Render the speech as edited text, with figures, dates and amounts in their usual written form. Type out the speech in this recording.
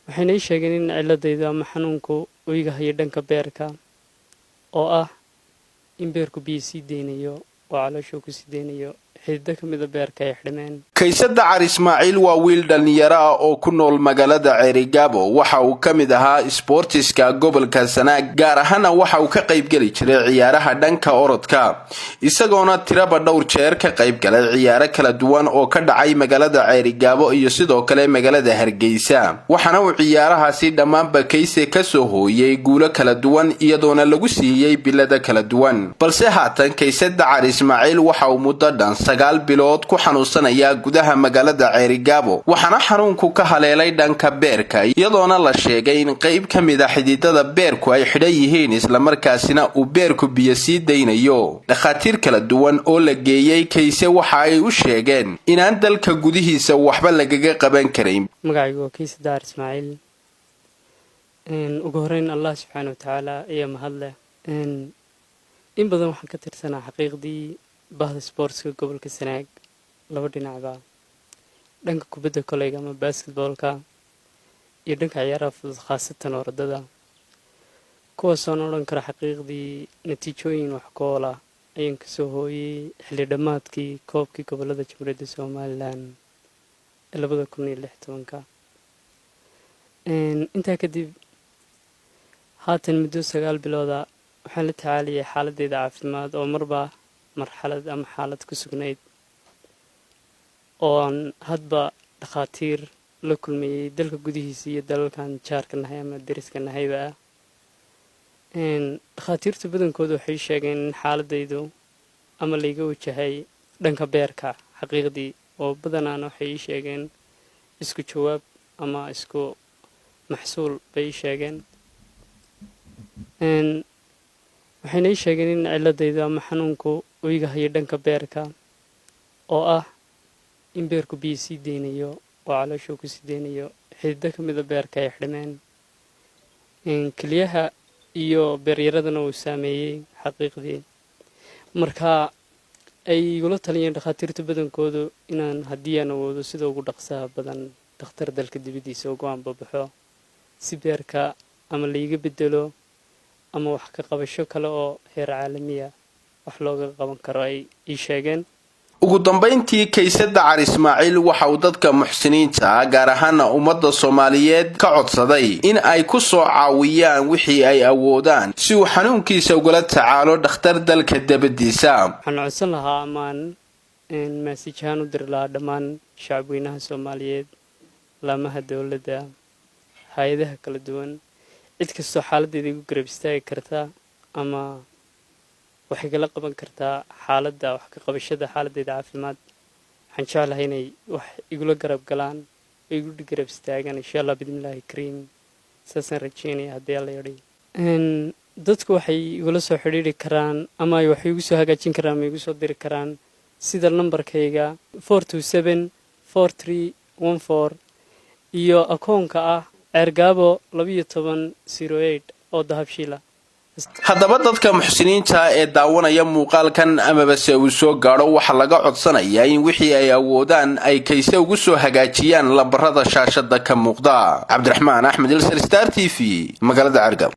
waxayna ii sheegeen in ciladaydu ama xanuunku uu iga hayo dhanka beerka oo ah in beerku biyo sii deynayo oo calooshu ku sii deynayo xididda ka mid ah beerka ay xidhmeen. Kaysad Dacar Ismaaciil waa wiil dhalinyaro ah oo ku nool magaalada Ceerigaabo. Waxa uu ka mid ahaa sportiska gobolka Sanaag, gaar ahaan waxa uu ka qayb gali jiray ciyaaraha dhanka orodka, isagoona tiraba dhowr jeer ka qayb galay ciyaaro kala duwan oo ka dhacay magaalada Ceerigaabo iyo sidoo kale magaalada Hargeysa. waxaana uu ciyaarahaasi dhammaanba Kayse ka soo hooyay guulo kala duwan iyadoona lagu siiyay bilada kala duwan. balse haatan Kaysad Dacar Ismaaciil waxa uu muddo dhan 9 bilood ku xanuunsanaya gudaha magaalada Ceerigaabo, waxaana xanuunku ka haleelay dhanka beerka iyadoona la sheegay in qayb ka mid ah xididada beerku ay xidhan yihiin isla markaasina uu beerku biyo sii deynayo. dhakhaatiir kala duwan oo la geeyay Kayse waxa ay u sheegeen inaan dalka gudihiisa waxba lagaga qaban karin. magacaygu waa Kaysad Dacar Ismaaciil. ugu horeyn Allah subhanahu wa ta'ala ayaa mahadle. in badan waxaan ka tirsanaa xaqiiqdii bahda sportska gobolka Sanaag laba dhinacba, dhanka kubadda kolayga ama basketballka iyo dhanka ciyaaraha fudud khaasatan orodada, kuwaasoo odhan kara xaqiiqdii natiijooyin wax ku ool ah ayaan ka soo hooyay xilli dhammaadkii koobkii gobolada Jamhuuriyadda Somaliland ee 2016. intaa kadib haatan muddo 9 bilooda waxaan la tacaaliyay xaaladdeeda caafimaad oo marba marxalad ama xaalad ku sugnayd oo aan hadba dhakhaatiir la kulmayay dalka gudihiisa iyo dalalkan jaarka nahay ama deriska nahayba ah. dhakhaatiirta badankooda waxay sheegeen in xaaladaydu ama layga wajahay dhanka beerka xaqiiqdii, oo badanaana waxay ii sheegeen isku jawaab ama isku maxsuul bay ii sheegeen. waxayna ii sheegeen in ciladaydu ama xanuunku uu iga hayo dhanka beerka oo ah in beerku biyo sii deynayo oo calooshu ku sii deynayo xididda ka mid ah beerka ay xidhmeen. keliyaha iyo beeryaradana uu saameeyey xaqiiqdii. marka ay igula taliyeen dhakhaatiirta badankoodu inaan haddii aan awoodo sida ugu dhaqsaha badan dhakhtar dalka dibaddiisa ugu anbabaxo si beerka ama layga bedelo ama wax ka qabasho kale oo heer caalamiya wax looga qaban karo ay ii sheegeen. ugu dambeyntii Kaysad Dacar Ismaaciil waxa uu dadka muxsiniinta gaar ahaan ummadda Soomaaliyeed ka codsaday in ay ku soo caawiyaan wixii ay awoodaan si uu xanuunkiisa ugala tacaalo dhakhtar dalka dibaddiisa. waxaan codsan lahaa amaan message ahaan u diri lahaa dhammaan shacabweynaha Soomaaliyeed, laamaha dowladda, hay'adaha kala duwan, cid kastoo xaaladdeeda igu garab istaagi karta ama waxay kala qaban kartaa xaaladda wax ka qabashada xaaladdeeda caafimaad. waxaan jeclahay inay wax igula garab galaan oo igu garab istaagaan insha Allah bidmillaahi kariim. saasaan rajeynaya haddii alla yidhi. dadku waxay igula soo xidhiidhi karaan ama ay wax igu soo hagaajin karaan ama igu soo diri karaan sida lambarkayga 4274314 iyo akoonka ah Ceerigaabo 1208 oo dahabshiila. haddaba dadka muxsiniinta ee daawanaya muuqaalkan amaba se uu soo gaadho waxa laga codsanayaa in wixii ay awoodaan ay Kayse ugu soo hagaajiyaan lambarada shaashada ka muuqda. Cabdiraxmaan Axmed, Star TV, magaalada Ceerigaabo.